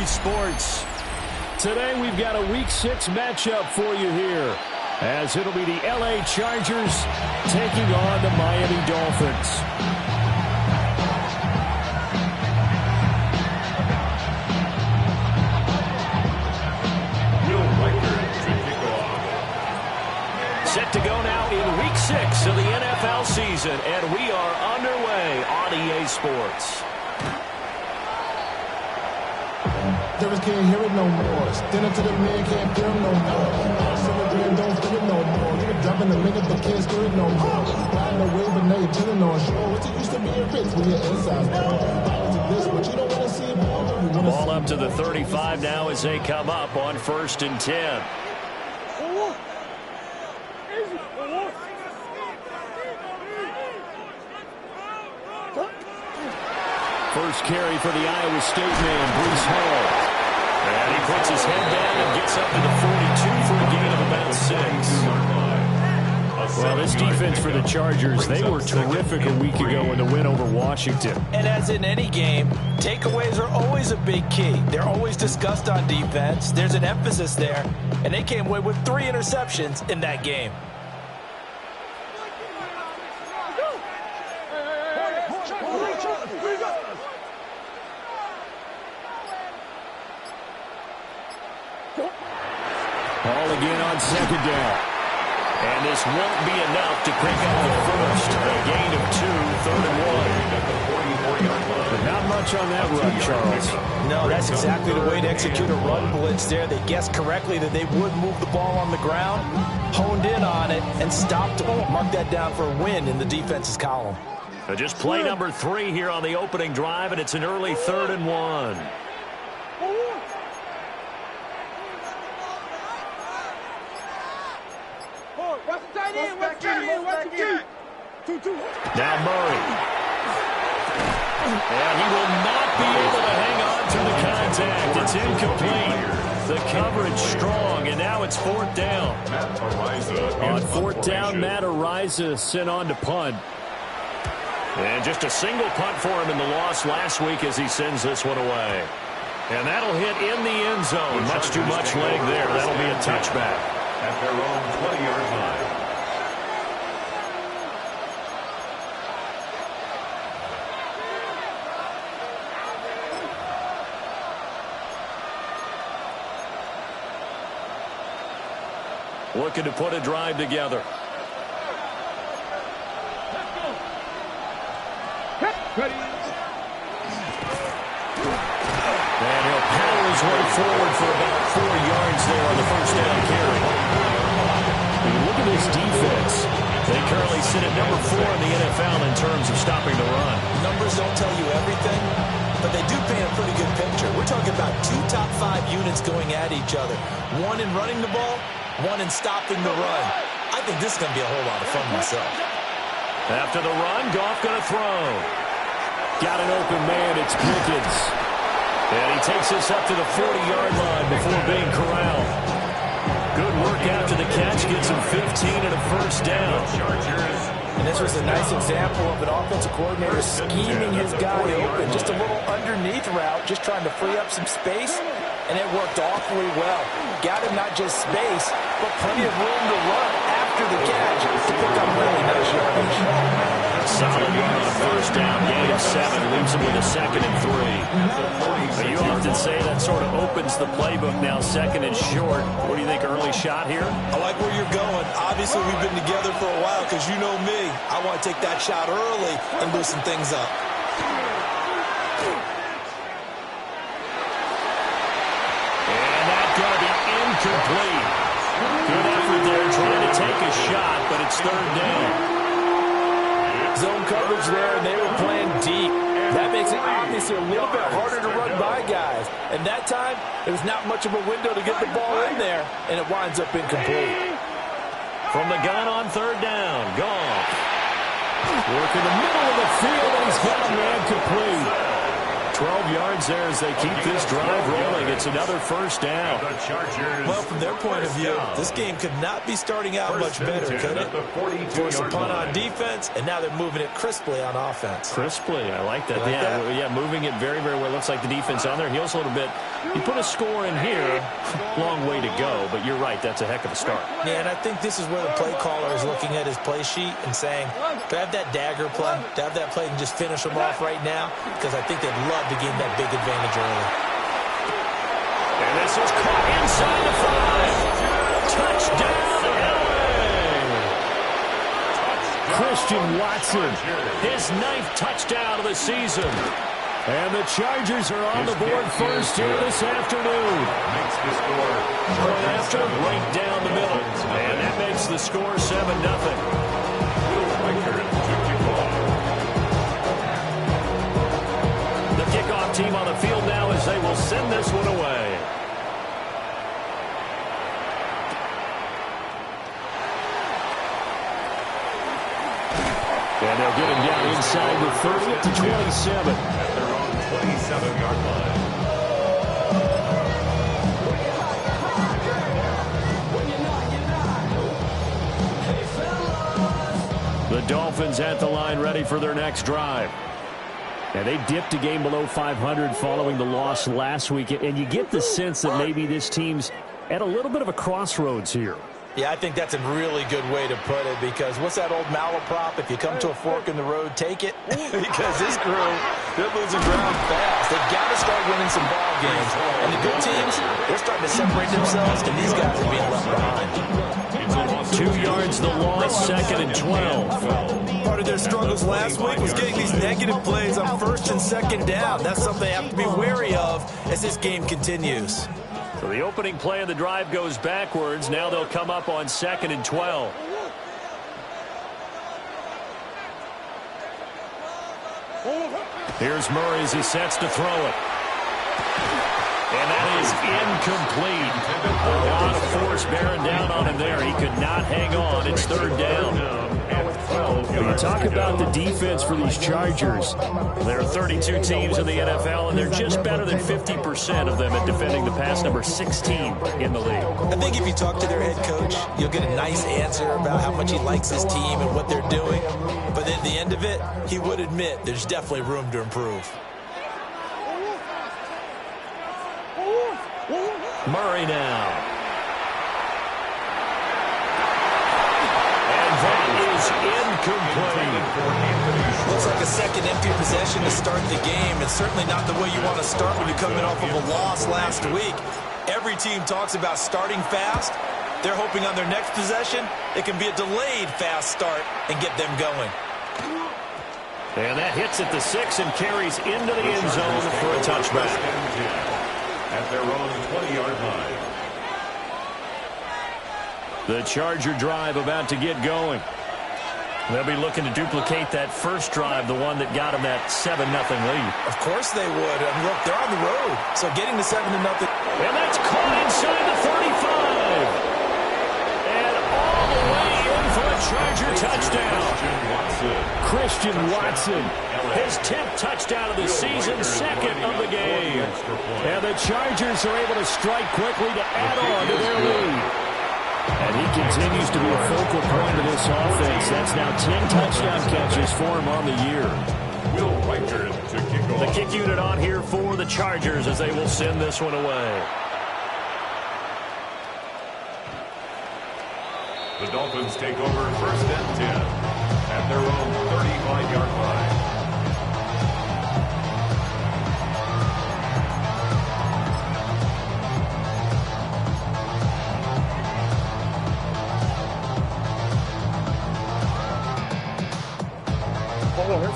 EA Sports. Today we've got a Week 6 matchup for you here, as it'll be the LA Chargers taking on the Miami Dolphins. Set to go now in Week 6 of the NFL season, and we are underway on EA Sports. Devils can't hear it no more. Stand up to the man, can't feel him no more. Celebrating, don't feel it no more. Get a drop in a minute, but can't steer it no more. Riding away, but now you're chilling on shore. What's it used to be a fix when your inside's gone? This, but you don't want to see it more. The ball up to the 35 now as they come up on 1st and 10. First carry for the Iowa State man, Breece Hall. And he puts his head down and gets up to the 42 for a gain of about 6. Well, this defense for the Chargers, they were terrific a week ago in the win over Washington. And as in any game, takeaways are always a big key. They're always discussed on defense. There's an emphasis there. And they came away with 3 interceptions in that game. Ball again on 2nd down. And this won't be enough to pick up the first. A gain of 2, 3rd and 1. But not much on that run, Charles. No, that's exactly the way to execute a run blitz there. They guessed correctly that they would move the ball on the ground, honed in on it, and stopped it. Mark that down for a win in the defense's column. Just play number 3 here on the opening drive, and it's an early 3rd and 1. Now Murray. And he will not be able to hang on to the contact. It's incomplete. The coverage strong, and now it's 4th down. On 4th down, Matt Araiza sent on to punt. And just a single punt for him in the loss last week as he sends this one away. And that'll hit in the end zone. Much too much leg there. That'll be a touchback. At their own 20-yard line. Looking to put a drive together. And he'll power his way forward for about 4 yards there on the 1st down carry. When you look at this defense, they currently sit at number 4 in the NFL in terms of stopping the run. Numbers don't tell you everything, but they do paint a pretty good picture. We're talking about 2 top 5 units going at each other. One in running the ball, one in stopping the run. I think this is going to be a whole lot of fun myself. After the run, Goff going to throw. Got an open man, it's Pickens. And he takes this up to the 40-yard line before being corralled. Good work after the catch, gets him 15 and a 1st down. And this was a nice example of an offensive coordinator scheming his guy open. Just a little underneath route, just trying to free up some space. And it worked awfully well. Got him not just space, but plenty of room to run after the catch to pick up really nice yardage. Solid run on 1st down, gain of 7, leaves him with a 2nd and 3. You often say that sort of opens the playbook now, 2nd and short. What do you think, early shot here? I like where you're going. Obviously, we've been together for a while because you know me. I want to take that shot early and loosen things up. Complete. Good effort there trying to take a shot, but it's 3rd down. Zone coverage there, and they were playing deep. That makes it obviously a little bit harder to run by guys. And that time, there was not much of a window to get the ball in there, and it winds up incomplete. From the gun on 3rd down, Goff. Work in the middle of the field, and he's got him complete. 12 yards there as they keep this drive rolling. it's another first down. Well, from their point of view, this game could not be starting out much better, could it? Force a punt on defense, and now they're moving it crisply on offense. Crisply, I like that. Yeah, moving it very, very well. Looks like the defense on there heals a little bit. You put a score in here, long way to go, but you're right, that's a heck of a start. Yeah, and I think this is where the play caller is looking at his play sheet and saying, to have that dagger play, to have that play and just finish them off right now, because I think they'd love to gain that big advantage early. And this is caught inside the 5. Touchdown, LA! Christian Watson, his 9th touchdown of the season. And the Chargers are on the board first here this afternoon. Makes the score. Right after, right down the middle. And that makes the score 7-0. The kickoff team on the field now as they will send this one away. And they'll get him down inside the 30 to 27. At their own 27-yard line. The Dolphins at the line ready for their next drive. And they dipped a game below 500 following the loss last week. And you get the sense that maybe this team's at a little bit of a crossroads here. Yeah, I think that's a really good way to put it, because what's that old malaprop? If you come to a fork in the road, take it. Because this crew, they're losing ground fast. They've got to start winning some ball games. And the good teams, they're starting to separate themselves, and these guys are being left behind. 2 yards the loss, 2nd and 12. Part of their struggles last week was getting these negative plays on 1st and 2nd down. That's something they have to be wary of as this game continues. So the opening play of the drive goes backwards. Now they'll come up on 2nd and 12. Here's Murray as he sets to throw it. And that is incomplete. A lot of force bearing down on him there. He could not hang on. It's 3rd down. When you talk about the defense for these Chargers, there are 32 teams in the NFL, and they're just better than 50% of them at defending the pass, number 16 in the league. I think if you talk to their head coach, you'll get a nice answer about how much he likes his team and what they're doing. But at the end of it, he would admit there's definitely room to improve. Murray now. And that is incomplete. Looks like a second empty possession to start the game. It's certainly not the way you want to start when you're coming off of a loss last week. Every team talks about starting fast. They're hoping on their next possession, it can be a delayed fast start and get them going. And that hits at the 6 and carries into the end zone for a touchback. At their own 20-yard line. The Charger drive about to get going. They'll be looking to duplicate that first drive, the one that got them that 7-0 lead. Of course they would. I mean, look, they're on the road, so getting to 7-0. And that's caught inside the 35. And all the way in for a Charger touchdown. Christian Watson, his 10th touchdown of the season, 2nd of the game. And the Chargers are able to strike quickly to add on to their lead. And he continues to be a focal point of this offense. That's now 10 touchdown catches for him on the year. Will Reichard to kick off. The kick unit on here for the Chargers as they will send this one away. The Dolphins take over 1st and 10 at their own 35-yard line.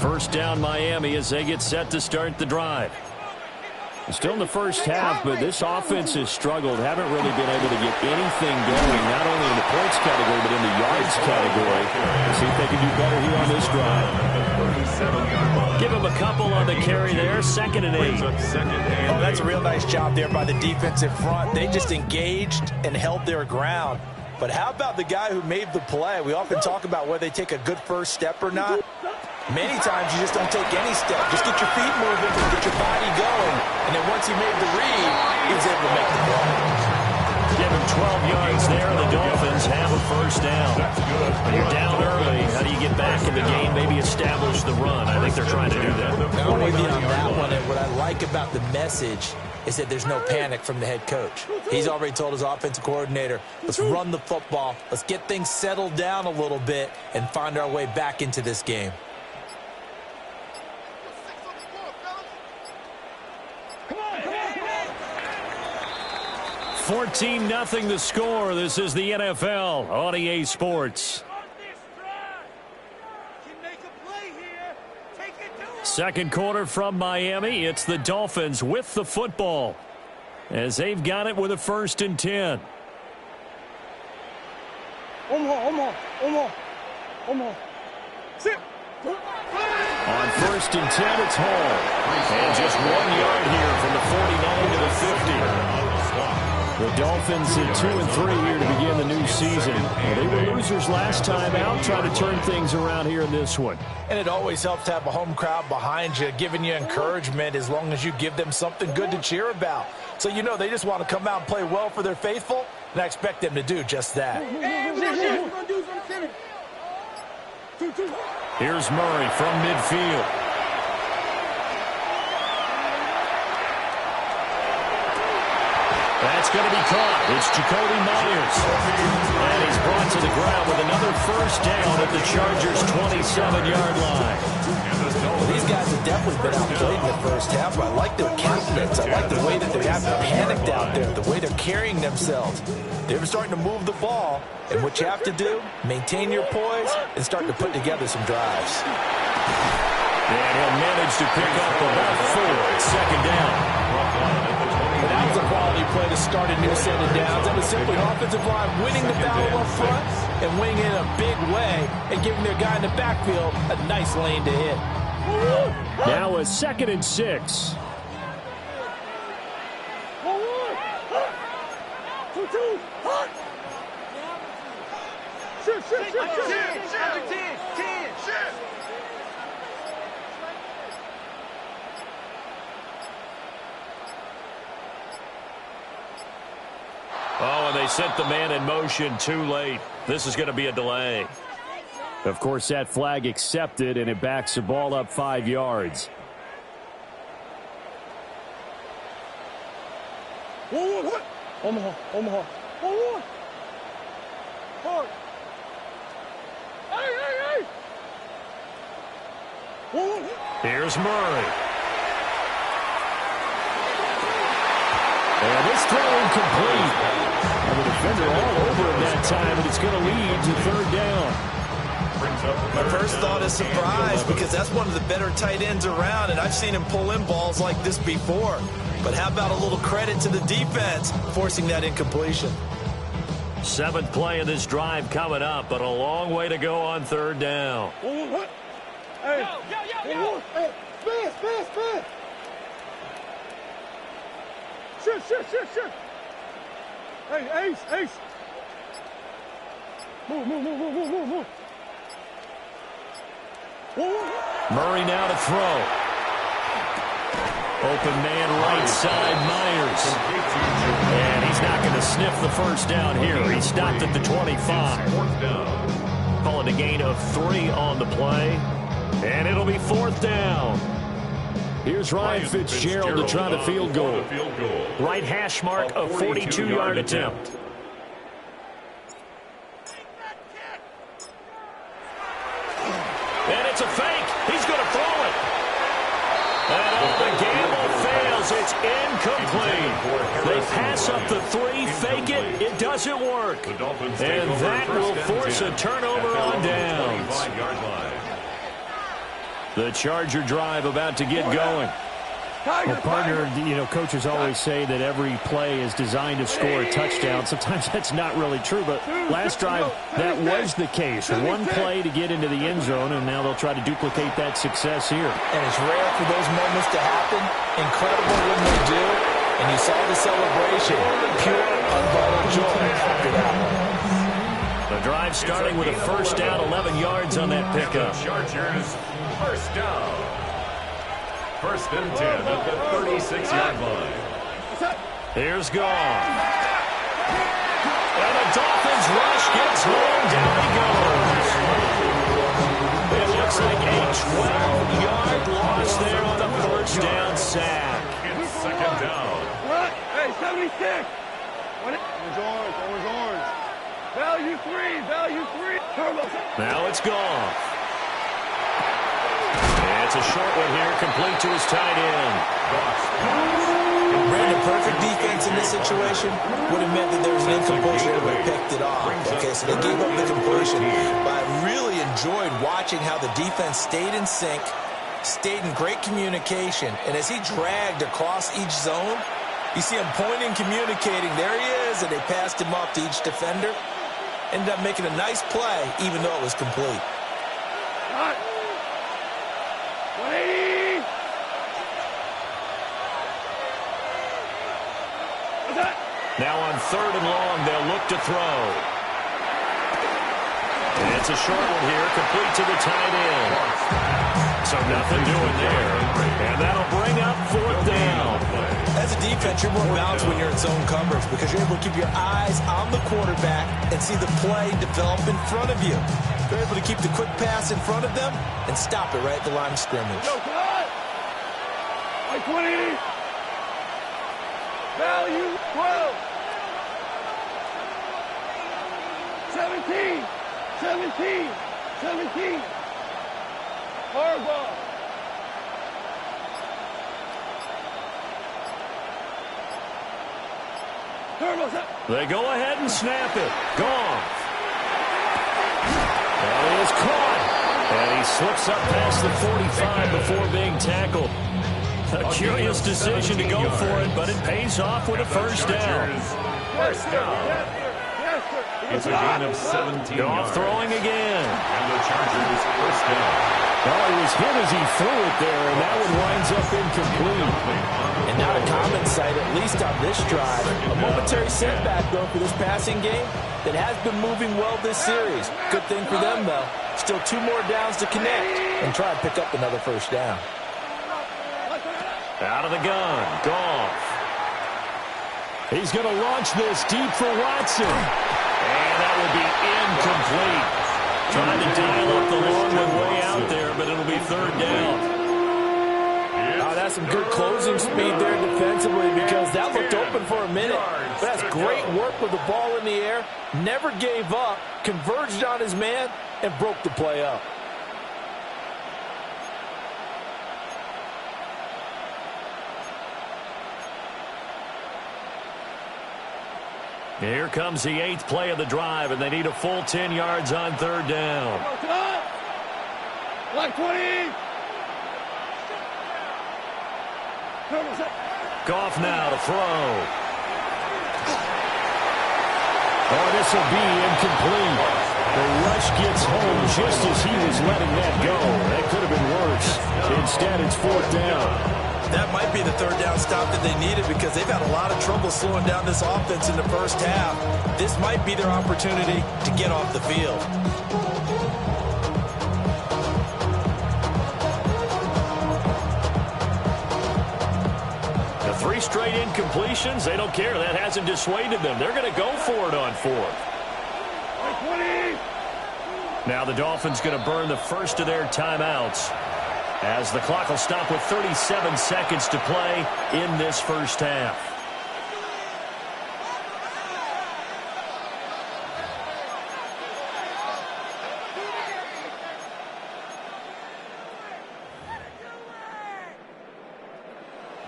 First down Miami as they get set to start the drive. Still in the first half, but this offense has struggled. Haven't really been able to get anything going, not only in the points category, but in the yards category. Let's see if they can do better here on this drive. Give him a couple on the carry there. 2nd and 8. Oh, that's a real nice job there by the defensive front. They just engaged and held their ground. But how about the guy who made the play? We often talk about whether they take a good first step or not. Many times you just don't take any step. Just get your feet moving, get your body going, and then once he made the read, he was able down. When you're down early, how do you get back in the game, maybe establish the run? I think they're trying to do that. I'm with you on that one, and what I like about the message is that there's no panic from the head coach. He's already told his offensive coordinator, let's run the football, let's get things settled down a little bit and find our way back into this game. 14-0 the score. This is the NFL on EA Sports. Second quarter from Miami. It's the Dolphins with the football as they've got it with a 1st and 10. On 1st and 10, it's Hall. And just 1 yard here from the 49 to the 50. The Dolphins at 2-3 here to begin the new season. They were losers last time out, trying to turn things around here in this one. And it always helps to have a home crowd behind you, giving you encouragement as long as you give them something good to cheer about. So you know they just want to come out and play well for their faithful, and I expect them to do just that. Here's Murray from midfield. That's going to be caught. It's Jacoby Myers. And he's brought to the ground with another 1st down at the Chargers' 27-yard line. Well, these guys have definitely been outplayed in the first half, but I like their countenance. I like the way that they haven't panicked out there, the way they're carrying themselves. They're starting to move the ball, and what you have to do, maintain your poise and start to put together some drives. And he'll manage to pick up about 4 at 2nd down. And that was a quality play to start a new set of downs. That was simply an offensive line winning the battle up front and winning it in a big way and giving their guy in the backfield a nice lane to hit. Now a 2nd and 6. Oh, and they sent the man in motion too late. This is going to be a delay. Of course, that flag accepted, and it backs the ball up 5 yards. Omaha. Hard. Hey. Here's Murray. And this throw incomplete. And the defender all over him that time, and it's going to lead to 3rd down. My first thought is surprise because that's one of the better tight ends around, and I've seen him pull in balls like this before. But how about a little credit to the defense forcing that incompletion? 7th play of this drive coming up, but a long way to go on 3rd down. Hey. Yo. Hey, spin. Sure. Hey, Ace. Move. Murray now to throw. Open man right side, Myers. And he's not going to sniff the 1st down here. He stopped at the 25. Calling a gain of 3 on the play. And it'll be 4th down. Here's Ryan Fitzgerald to try the field goal. Right hash mark, a 42-yard attempt. And it's a fake. He's going to throw it. And the gamble fails. It's incomplete. They pass up the 3, fake it. It doesn't work. And that will force a turnover on downs. The Charger drive about to get going. Well, partner, coaches always say that every play is designed to score a touchdown. Sometimes that's not really true, but last drive, that was the case. One play to get into the end zone, and now they'll try to duplicate that success here. And it's rare for those moments to happen. Incredible when they do. And you saw the celebration. Pure, unbridled joy after that one. The drive starting with a 1st down, 11 yards on that pickup. Chargers, 1st down. 1st and 10 at the 36-yard line. Here's Gone. And a Dolphins rush gets home. Down he goes. It looks like a 12-yard loss there on the first down sack. It's second down. What? Hey, 76. Orange, orange. Value 3, value 3. Now it's gone. And it's a short one here, complete to his tight end. Brandon, perfect defense in this situation would have meant that there was an incompletion and would have picked it off. Okay, so they gave up the completion. But I really enjoyed watching how the defense stayed in sync, stayed in great communication, and as he dragged across each zone, you see him pointing, communicating. There he is, and they passed him off to each defender. Ended up making a nice play, even though it was complete. Cut. 180. What's that? Now on 3rd and long, they'll look to throw. And it's a short one here, complete to the tight end. So nothing doing there. And that'll bring up 4th down. As a defense, you're more balanced when you're in zone coverage because you're able to keep your eyes on the quarterback and see the play develop in front of you. You're able to keep the quick pass in front of them and stop it right at the line of scrimmage. Yo, cut. Like 20. Value 12. 17. 17. 17. Harbaugh. They go ahead and snap it. Goff. And he is caught. And he slips up past the 45 before being tackled. A curious decision to go for it, but it pays off with a first down. First down. It's a gain of 17 Goff yards. throwing again. And the Chargers first down. Well, he was hit as he threw it there, and that one winds up incomplete. And not a common sight, at least on this drive. A momentary setback, though, for this passing game that has been moving well this series. Good thing for them, though. Still 2 more downs to connect and try and pick up another first down. Out of the gun, Goff. He's going to launch this deep for Watson. And that will be incomplete. Trying to dial up the long one way out there, but it'll be 3rd down. That's some good closing speed there defensively because that looked open for a minute. But that's great work with the ball in the air. Never gave up, converged on his man, and broke the play up. Here comes the 8th play of the drive, and they need a full 10 yards on 3rd down. Like 20. Goff now to throw. Oh, this will be incomplete. The rush gets home just as he was letting that go. That could have been worse. Instead, it's 4th down. That might be the 3rd down stop that they needed because they've had a lot of trouble slowing down this offense in the first half. This might be their opportunity to get off the field. The 3 straight incompletions, they don't care. That hasn't dissuaded them. They're going to go for it on 4th. Now the Dolphins going to burn the first of their timeouts as the clock will stop with 37 seconds to play in this first half.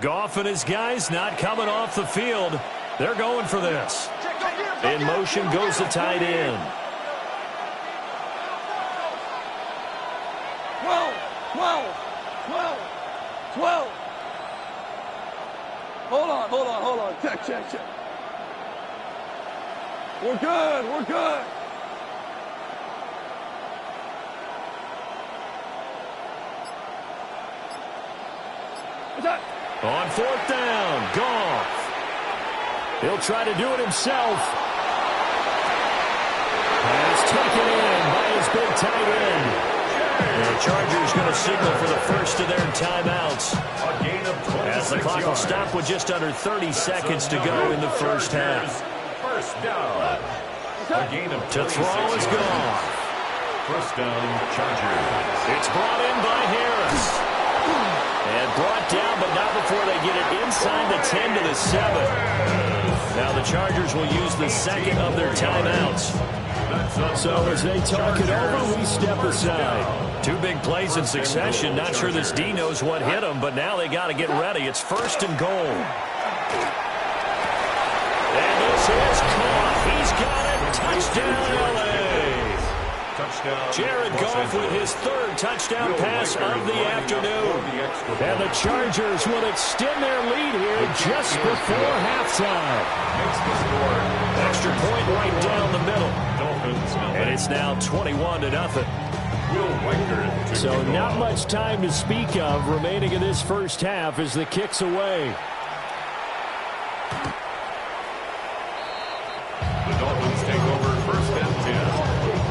Goff and his guys not coming off the field. They're going for this. In motion goes the tight end. 12. Hold on. Check. We're good. What's that? On 4th down, Goff. He'll try to do it himself. Pass taken in by his big tight end. And the Chargers going to signal for the first of their timeouts. As the clock will stop with just under 30 seconds to go in the first half. First down. A gain of To throw is gone. First down, Chargers. It's brought in by Harris. And brought down, but not before they get it inside the 10 to the 7. Now the Chargers will use the second of their timeouts. So as they talk it over, we step aside. Two big plays in succession. Not sure this D knows what hit him, but now they got to get ready. It's first and goal. And this is caught. He's got it. Touchdown, L.A. Touchdown. Jared Goff with his third touchdown pass of the afternoon. And the Chargers will extend their lead here just before halftime. Extra point right down the middle. And it's now 21-0. So not much time to speak of remaining in this first half as the kick's away. The Dolphins take over first and 10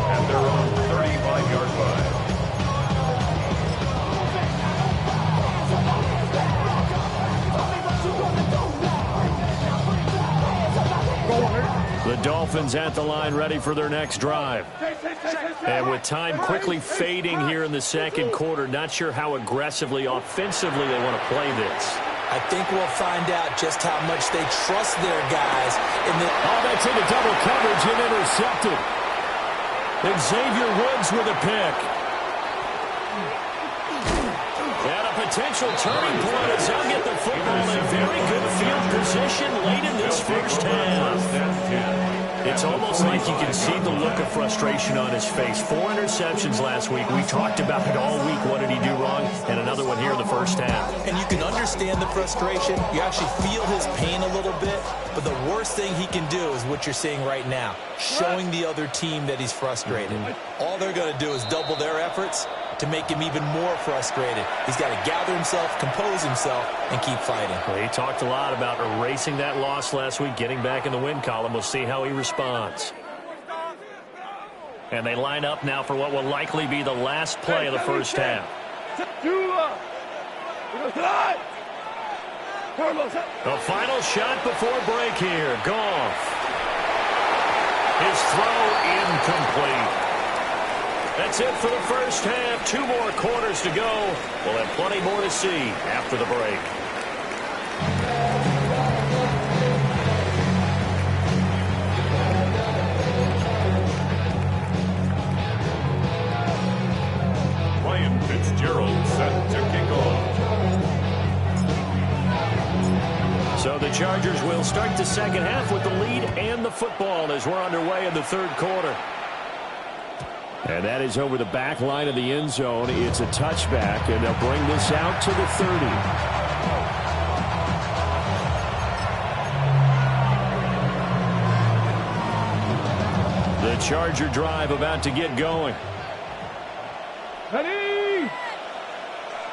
at their own 35-yard line. The Dolphins at the line ready for their next drive. And with time quickly fading here in the second quarter, not sure how aggressively, offensively they want to play this. I think we'll find out just how much they trust their guys. Oh, that's into double coverage and intercepted. And Xavier Woods with a pick. And a potential turning point as they'll get the football in very good field position late in this first half. It's almost like you can see the look of frustration on his face. 4 interceptions last week. We talked about it all week. What did he do wrong? And another one here in the first half. And you can understand the frustration. You actually feel his pain a little bit. But the worst thing he can do is what you're seeing right now, showing the other team that he's frustrated. All they're going to do is double their efforts to make him even more frustrated. He's got to gather himself, compose himself, and keep fighting. Well, he talked a lot about erasing that loss last week, getting back in the win column. We'll see how he responds. And they line up now for what will likely be the last play of the first half. The final shot before break here. Goff. His throw incomplete. That's it for the first half. 2 more quarters to go. We'll have plenty more to see after the break. Ryan Fitzgerald set to kick off. So the Chargers will start the second half with the lead and the football as we're underway in the third quarter. And that is over the back line of the end zone. It's a touchback, and they'll bring this out to the 30. The Charger drive about to get going. Ready?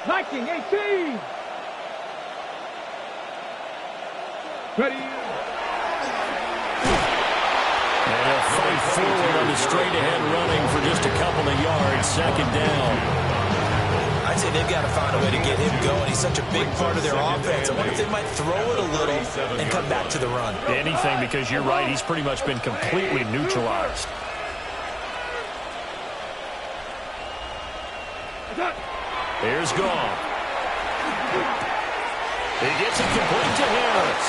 1918. Ready? And they'll fight forward on the straight-ahead running for just a couple of yards. Second down. I'd say they've got to find a way to get him going. He's such a big part of their offense. I wonder if they might throw it a little and come back to the run. Anything, because you're right. He's pretty much been completely neutralized. Here's Goff. He gets it complete to Harris.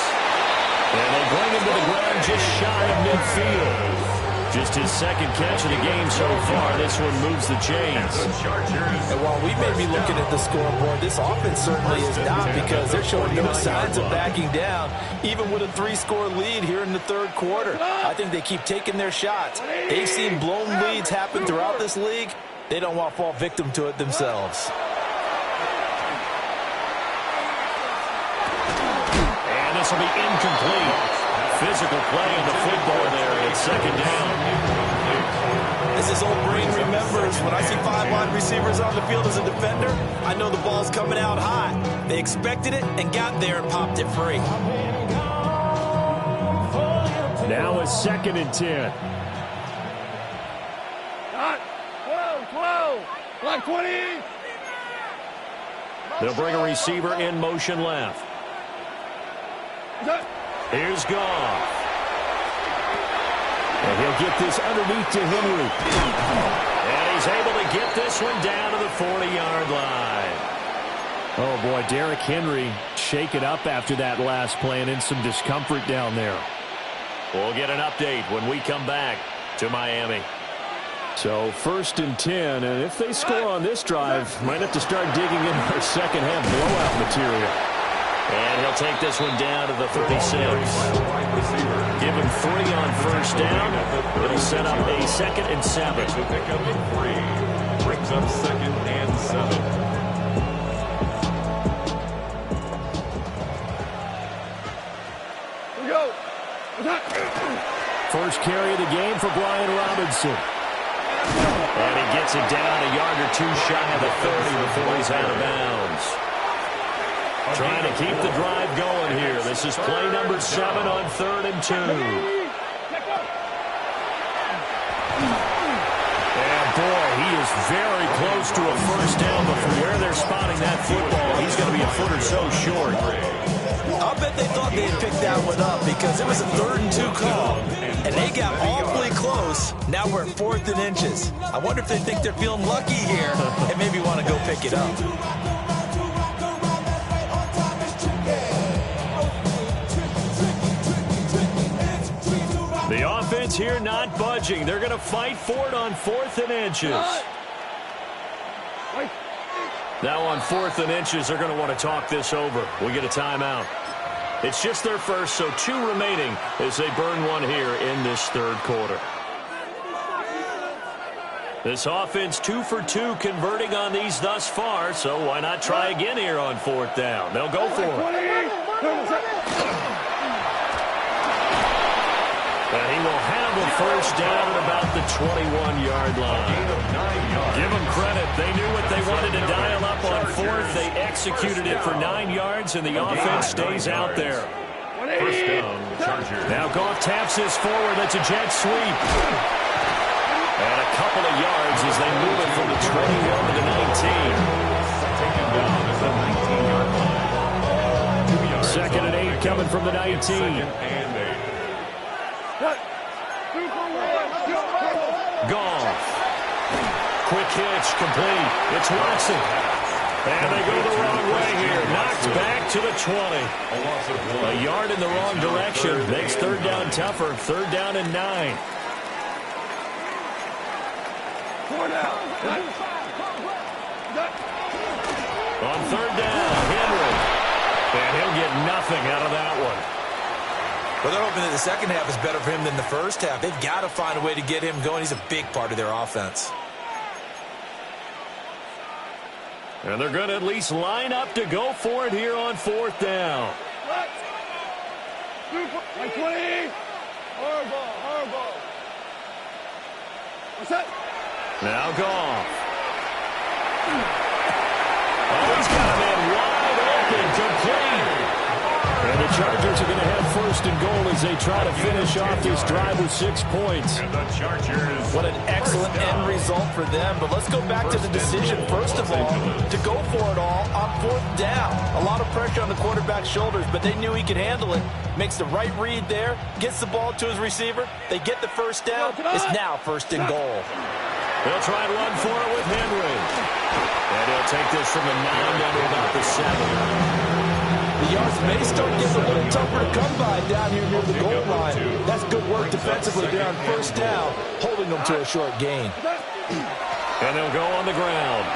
And they bring him to the ground just shy of midfield. Just his second catch of the game so far. This one moves the chains. And while we may be looking at the scoreboard, this offense certainly is not, because they're showing no signs of backing down, even with a 3-score lead here in the third quarter. I think they keep taking their shots. They've seen blown leads happen throughout this league. They don't want to fall victim to it themselves. And this will be incomplete. Physical play on the football there at second down. As his old brain remembers, when I see 5 wide receivers on the field as a defender, I know the ball's coming out high. They expected it and got there and popped it free. Now a 2nd and 10. 12, 120. They'll bring a receiver in motion left. Here's Goff. And he'll get this underneath to Henry. And he's able to get this one down to the 40-yard line. Oh, boy, Derrick Henry shaken up after that last play and in some discomfort down there. We'll get an update when we come back to Miami. So 1st and 10, and if they score on this drive, might have to start digging into their second half blowout material. And he'll take this one down to the 36. Give him 3 on 1st down. It'll set up a 2nd and 7. To pick up 3. Brings up 2nd and 7. First carry of the game for Brian Robinson. And he gets it down a yard or 2 shy of the 30 before he's out of bounds. Trying to keep the drive going here. This is play number 7 on 3rd and 2. And boy, he is very close to a 1st down, but from where they're spotting that football, he's going to be a foot or so short. I'll bet they thought they had picked that one up because it was a 3rd and 2 call, and they got awfully close. Now we're at 4th and inches. I wonder if they think they're feeling lucky here and maybe want to go pick it up. The offense here not budging. They're going to fight for it on 4th and inches. Now on 4th and inches, they're going to want to talk this over. We get a timeout. It's just their first, so 2 remaining as they burn one here in this 3rd quarter. This offense 2 for 2 converting on these thus far, so why not try again here on 4th down? They'll go for it. And he will have a 1st down at about the 21-yard line. Give them credit. They knew what they wanted to dial up on 4th. They executed it for 9 yards, and the offense stays out there. 1st down, Chargers. Now Goff taps this forward. That's a jet sweep. And a couple of yards as they move it from the 21 to the 19. Taken down at the 19-yard line. 2 yards. 2nd and 8 coming from the 19. 2nd and 8. Goff. Quick hitch, complete. It's Watson. And they go the wrong way here. Knocked back to the 20. A yard in the wrong direction. Makes 3rd down tougher. 3rd down and 9. On 3rd down, Henry. And he'll get nothing out of that one. Well, they're hoping that the second half is better for him than the first half. They've got to find a way to get him going. He's a big part of their offense. And they're going to at least line up to go for it here on 4th down. 20. Horrible. What's that? Now Goff. Oh, he's got a man wide open, complete. And the Chargers are going to have 1st and goal as they try to finish off this drive with 6 points. And the Chargers. What an excellent end result for them. But let's go back to the decision, first of all, to go for it all on 4th down. A lot of pressure on the quarterback's shoulders, but they knew he could handle it. Makes the right read there, gets the ball to his receiver. They get the 1st down. It's now 1st and goal. They'll try and run for it with Henry. And he'll take this from the 9 down to about the 7. The yards may start getting a little tougher to come by down here near the goal line. That's good work defensively there on 1st down, holding them to a short gain. And they'll go on the ground.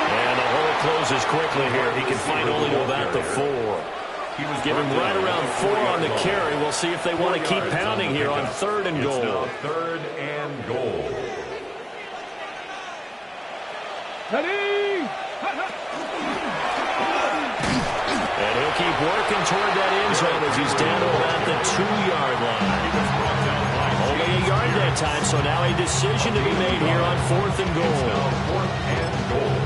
And the hole closes quickly here. He can find only to about the 4. Give him right around 4 on the carry. We'll see if they want to keep pounding here on 3rd and goal. It's now 3rd and goal. Ready? And he'll keep working toward that end zone as he's down to about the 2-yard line. Only a yard that time, so now a decision to be made here on 4th and goal. 4th and goal.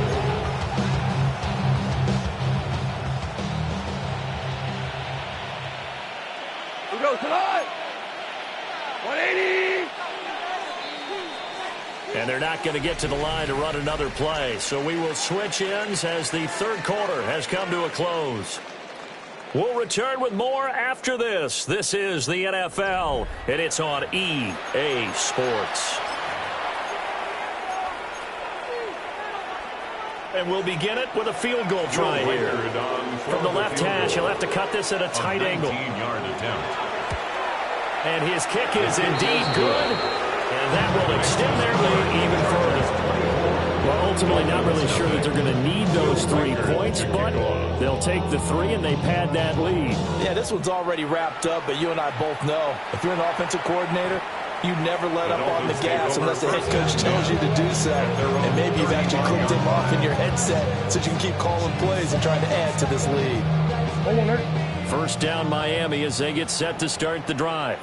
We go tonight. 180. And they're not going to get to the line to run another play. So we will switch ends as the 3rd quarter has come to a close. We'll return with more after this. This is the NFL, and it's on EA Sports. And we'll begin it with a field goal try here. From the left hash, he'll have to cut this at a tight angle. And his kick is indeed good. And that will extend their lead even further. Well, ultimately not really sure that they're going to need those 3 points, but they'll take the 3 and they pad that lead. Yeah, this one's already wrapped up, but you and I both know if you're an offensive coordinator, you never let up on the gas unless the head coach tells you to do so. And maybe you've actually clicked him off in your headset so you can keep calling plays and trying to add to this lead. First down Miami as they get set to start the drive.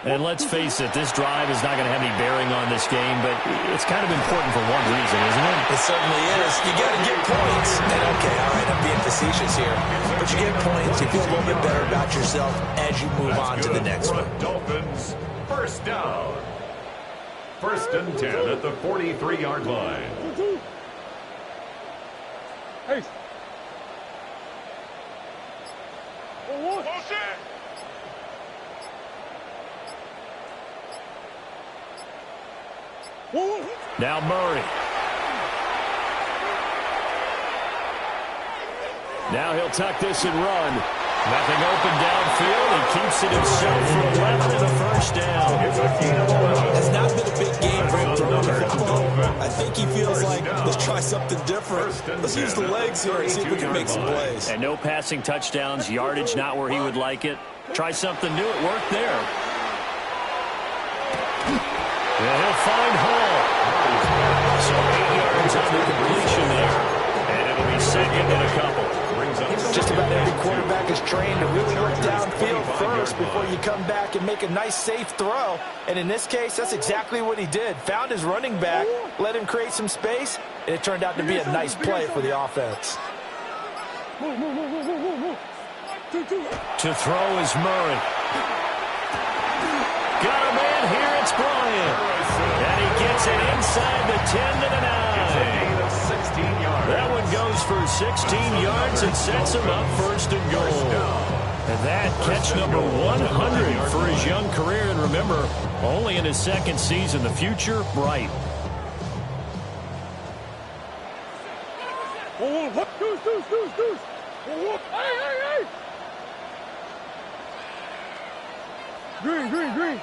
And let's face it, this drive is not going to have any bearing on this game, but it's kind of important for one reason, isn't it? It certainly is. You got to get points. And okay, all right, I'm being facetious here. But you get points, you feel a little bit better about yourself as you move on to the next one. Dolphins, first down. First and 10 at the 43-yard line. Hey. Now Murray. Now he'll tuck this and run. Nothing open downfield. He keeps it himself for a left and a first down. It's not been a big game for him throwing the football. I think he feels like, let's try something different. Let's use the legs here and see if we can make some plays. And no passing touchdowns, yardage not where he would like it. Try something new. It worked there. And he'll find Hall. So 8 yards on the completion there. And it'll be second and a couple. Just about every quarterback is trained to really look downfield first before you come back and make a nice, safe throw. And in this case, that's exactly what he did. Found his running back, let him create some space, and it turned out to be a nice play for the offense. To throw is Murray. Got a man here, it's Bryant. And he gets it inside the 10 to the 9. That one goes for 16 yards and sets him up first and goal. And that catch number 100 for his young career. And remember, only in his second season, the future bright. Green.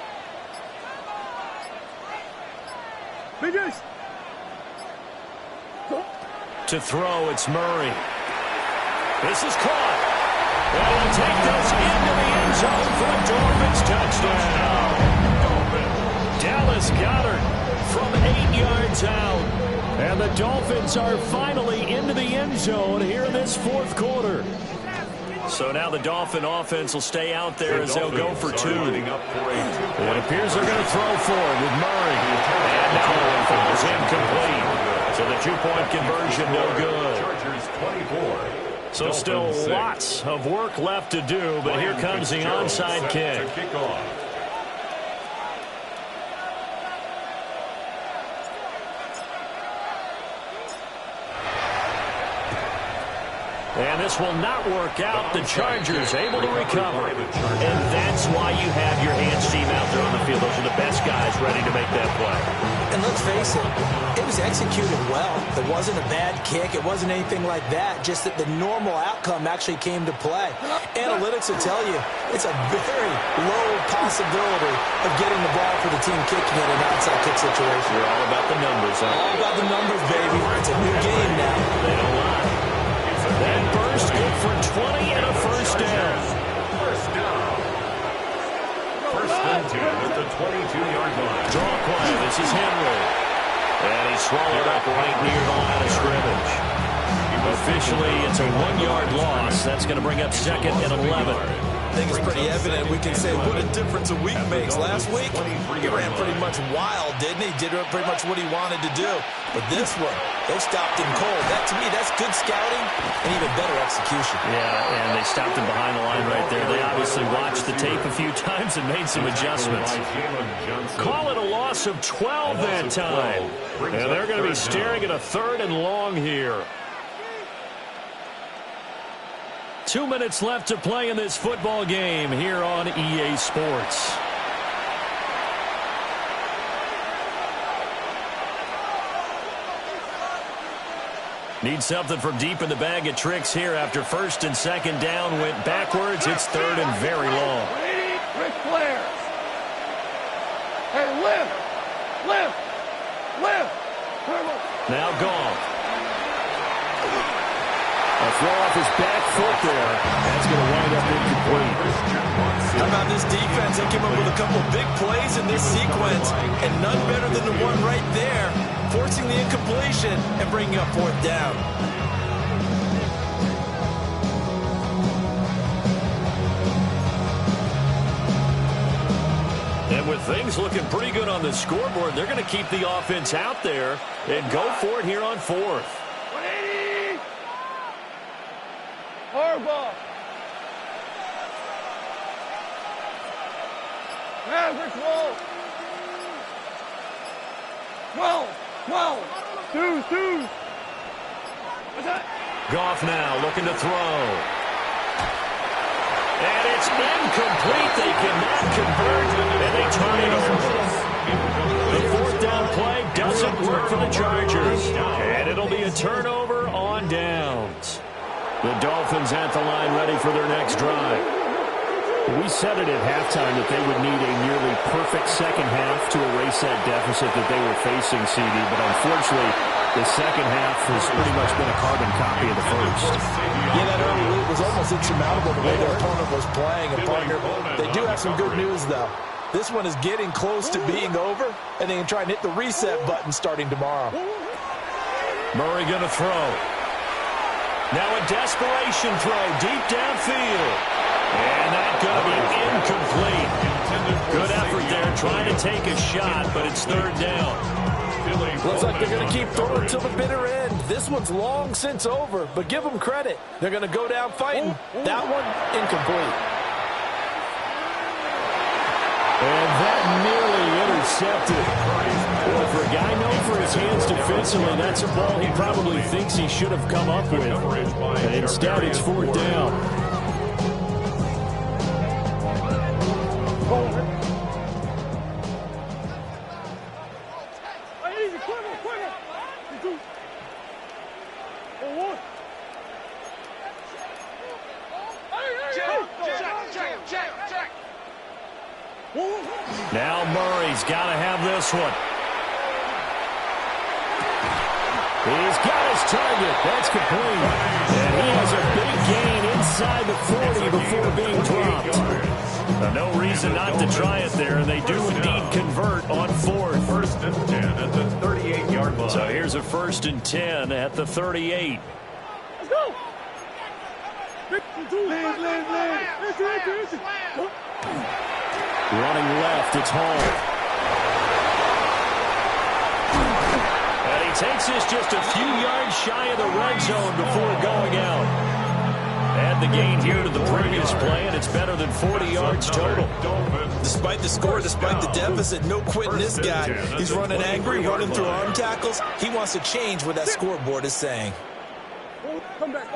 Biggest. To throw, it's Murray. This is caught. And he'll take this into the end zone for a Dolphins touchdown. Dallas Goedert from 8 yards out. And the Dolphins are finally into the end zone here in this fourth quarter. So now the Dolphin offense will stay out there as they'll go for 2. It appears they're going to throw forward with Murray. And now it falls incomplete. So the 2-point conversion no good. So still lots of work left to do, but here comes the onside kick. And this will not work out. The Chargers able to recover. And that's why you have your hands team out there on the field. Those are the best guys ready to make that play. And let's face it was executed well. It wasn't a bad kick. It wasn't anything like that. Just that the normal outcome actually came to play. Analytics will tell you it's a very low possibility of getting the ball for the team kicking in an outside kick situation. You're all about the numbers, huh? All about the numbers, baby. It's a new game now. They don't lie. That burst good for 20 and a first down. First and 10 at the 22-yard line. Draw play. This is Henry. And he's swallowed up right near the line of scrimmage. Officially, it's a 1-yard loss. That's going to bring up second and 11. I think it's pretty evident. We can say what a difference a week makes. Last week, he ran pretty much wild, didn't he? Did pretty much what he wanted to do. But this one, they stopped him cold. That, to me, that's good scouting and even better execution. Yeah, and they stopped him behind the line right there. They obviously watched the tape a few times and made some adjustments. Call it a loss of 12 that time. And they're going to be staring at a 3rd and long here. 2 2 minutes left to play in this football game here on EA Sports. Need something from deep in the bag of tricks here after first and second down went backwards. It's third and very long. Ric Flair. Hey, lift. Now Goff. A throw off his back foot there. That's going to wind up incomplete. How about this defense? They came up with a couple big plays in this sequence, and none better than the one right there, forcing the incompletion and bringing up fourth down. And with things looking pretty good on the scoreboard, they're going to keep the offense out there and go for it here on fourth. 180. Harbaugh. Average roll. 12. Two. What's that? Goff now looking to throw. And it's incomplete. They cannot convert, and they turn it over. The fourth down play doesn't work for the Chargers, and it'll be a turnover on downs. The Dolphins at the line ready for their next drive. We said it at halftime that they would need a nearly perfect second half to erase that deficit that they were facing, CD, but unfortunately, the second half has pretty much been a carbon copy of the first. Yeah, that early lead was almost insurmountable the way their opponent was playing. And partner, they do have some good news, though. This one is getting close to being over, and they can try and hit the reset button starting tomorrow. Murray going to throw. Now a desperation throw deep downfield. And that's going to be incomplete. Good effort there, trying to take a shot, but it's third down. Looks like they're going to keep throwing till the bitter end. This one's long since over, but give them credit. They're going to go down fighting. That one, incomplete. And that nearly intercepted. Well, for a guy known for his hands defensively, that's a ball he probably thinks he should have come up with. And instead, it's fourth down. Now Murray's got to have this one. He's got his target. That's complete. And he has a big gain inside the 40 before being dropped. No reason not to try it there. They do indeed convert on fourth. First and 10 at the 38-yard line. So here's a first and 10 at the 38. Let's go. Running left, it's Hall. And he takes this just a few yards shy of the red zone before going out. Add the gain here to the previous play, and it's better than 40 yards total. Despite the score, despite the deficit, no quitting this guy. He's running angry, running through arm tackles. He wants to change what that scoreboard is saying. Come back.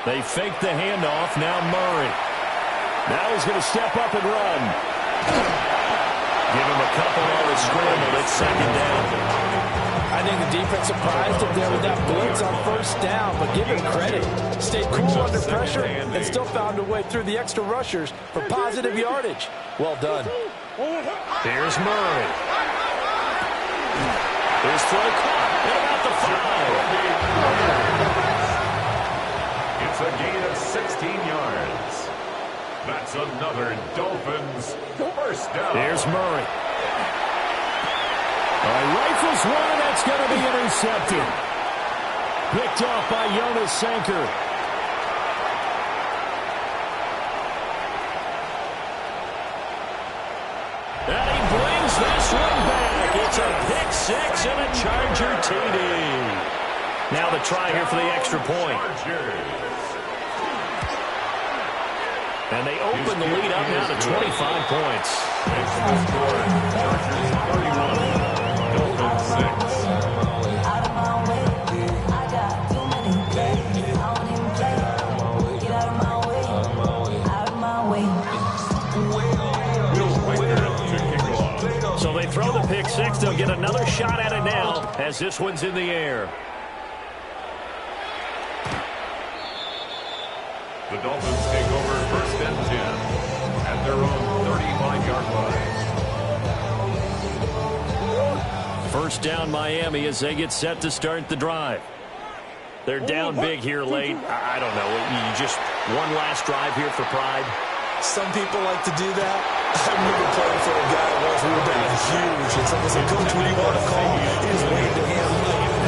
They fake the handoff. Now Murray. Now he's going to step up and run. Give him a couple on the scramble. It's second down. I think the defense surprised him there with that blitz on first down, but give him credit. Stayed cool under pressure and still found a way through the extra rushers for positive yardage. Well done. Here's Murray. His throw caught. And about the 5. It's a gain of 16 yards. That's another Dolphins first down. Here's Murray. Rifles one, and that's going to be intercepted. Picked off by Jonas Sanker. And he brings this one back. It's a pick six and a Charger TD. Now the try here for the extra point. And they open the lead up now to 25 points. It's the score. Chargers 31, Dolphins 6. 6. They'll get another shot at it now as this one's in the air. The Dolphins take over 1st and 10 at their own 35-yard line. First down Miami as they get set to start the drive. They're down big here late. I don't know. You just one last drive here for pride. Some people like to do that. I remember playing for a guy once. We were down huge, and someone said, "Coach, what do you want to call?" He just waved at him.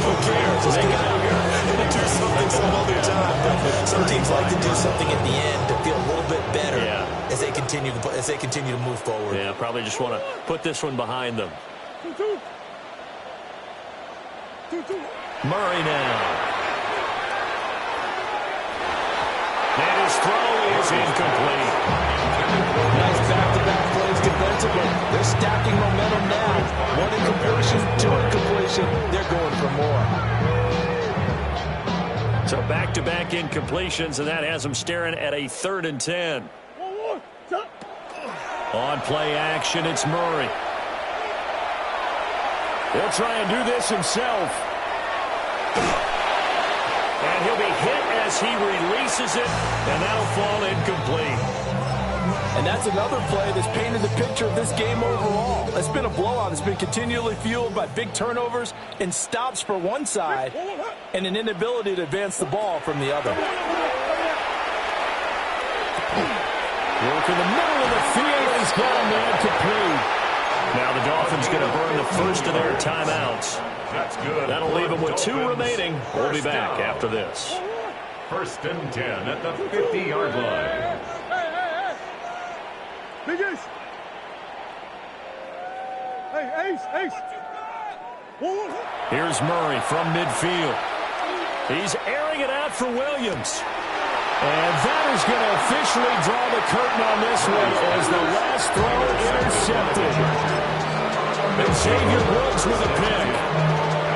Who cares? Let's get out here and do something some other time. But some teams like to do something at the end to feel a little bit better as they continue to move forward. Yeah, probably just want to put this one behind them. Murray now. And his throw is incomplete. Nice back-to-back plays defensively. They're stacking momentum now. 1 incompletion, 2 incompletion. They're going for more. So back-to-back incompletions, and that has them staring at a 3rd and 10. On play action, it's Murray. He'll try and do this himself. And he'll be hit as he releases it, and that'll fall incomplete. And that's another play that's painted the picture of this game overall. It's been a blowout. It's been continually fueled by big turnovers and stops for one side and an inability to advance the ball from the other. Work in the middle of the field. He's got a man complete. Now the Dolphins going to burn the first of their timeouts. That's good. That'll leave them with 2 remaining. We'll be back after this. 1st and 10 at the 50-yard line. Big Ace. Hey, Ace. Here's Murray from midfield. He's airing it out for Williams. And that is going to officially draw the curtain on this one as the last throw intercepted. And Xavier Woods with a pick.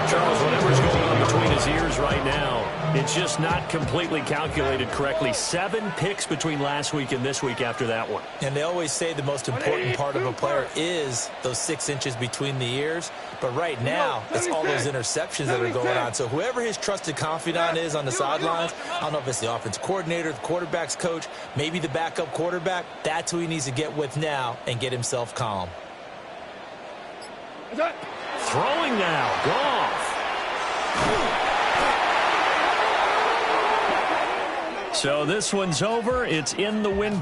Charles, whatever's going on between his ears right now, it's just not completely calculated correctly. 7 picks between last week and this week after that one. And they always say the most important part of a player is those 6 inches between the ears. But right now, it's all those interceptions that are going on. So whoever his trusted confidant is on the sidelines, I don't know if it's the offense coordinator, the quarterback's coach, maybe the backup quarterback, that's who he needs to get with now and get himself calm. Throwing now, Goff. So this one's over. It's in the win.